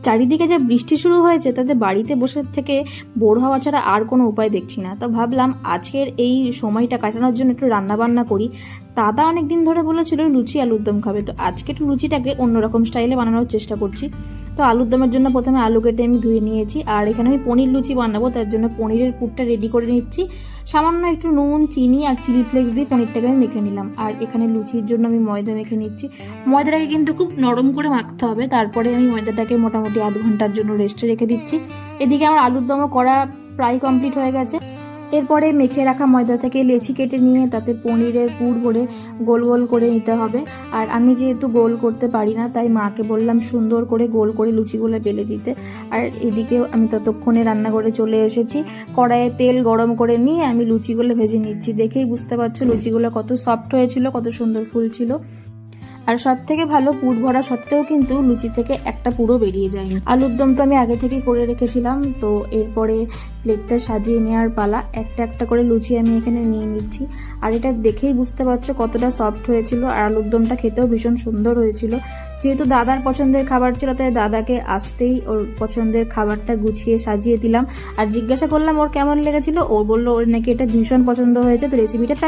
চারিদিকে যা বৃষ্টি শুরু হয়েছে তাতে বাড়িতে বসে থেকে বোর হওয়া ছাড়া আর কোনো উপায় দেখছি না। তো ভাবলাম আজকের এই সময়টা কাটানোর জন্য একটু রান্নাবান্না করি। দাদা অনেক দিন ধরে বলেছিল লুচি আলুর দম খাবে, তো আজকে একটু লুচিটাকে অন্যরকম স্টাইলে বানানোর চেষ্টা করছি। তো আলুর দমের জন্য প্রথমে আলু কেটে আমি ধুয়ে নিয়েছি, আর এখানে আমি পনির লুচি বানাবো, তার জন্য পনিরের পুরটা রেডি করে নিচ্ছি। সামান্য একটু নুন, চিনি আর চিলি ফ্লেক্স দিয়ে পনিরটাকে আমি মেখে নিলাম। আর এখানে লুচির জন্য আমি ময়দা মেখে নিচ্ছি। ময়দাটাকে কিন্তু খুব নরম করে মাখতে হবে, তারপরে আমি ময়দাটাকে মোটামুটি আধ ঘন্টার জন্য রেস্টে রেখে দিচ্ছি। এদিকে আমার আলুর দমও করা প্রায় কমপ্লিট হয়ে গেছে। এরপরে মেখে রাখা ময়দা থেকে লেচি কেটে নিয়ে তাতে পনিরের পুর ভরে গোল গোল করে নিতে হবে। আর আমি যেহেতু গোল করতে পারি না, তাই মাকে বললাম সুন্দর করে গোল করে লুচিগুলো বেলে দিতে। আর এদিকে আমি ততক্ষণে রান্নাঘরে চলে এসেছি। কড়াইয়ে তেল গরম করে নিয়ে আমি লুচিগুলো ভেজে নিচ্ছি। দেখেই বুঝতে পারছো লুচিগুলো কত সফট হয়েছিল, কত সুন্দর ফুল ছিল। আর সব থেকে ভালো, পুর ভরা সত্ত্বেও কিন্তু লুচি থেকে একটা পুরো বেরিয়ে যায়নি। আলুর দম তো আমি আগে থেকে করে রেখেছিলাম। তো এরপরে প্লেটটা সাজিয়ে নেওয়ার পালা। একটা একটা করে লুচি আমি এখানে নিয়ে নিচ্ছি। আর এটা দেখেই বুঝতে পারছো কতটা সফট হয়েছিল। আর আলুর দমটা খেতেও ভীষণ সুন্দর হয়েছিল। যেহেতু দাদার পছন্দের খাবার ছিল, তাই দাদাকে আসতেই ওর পছন্দের খাবারটা গুছিয়ে সাজিয়ে দিলাম। আর জিজ্ঞাসা করলাম ওর কেমন লেগেছিল। ও বললো ওর নাকি এটা ভীষণ পছন্দ হয়েছে। তো রেসিপিটা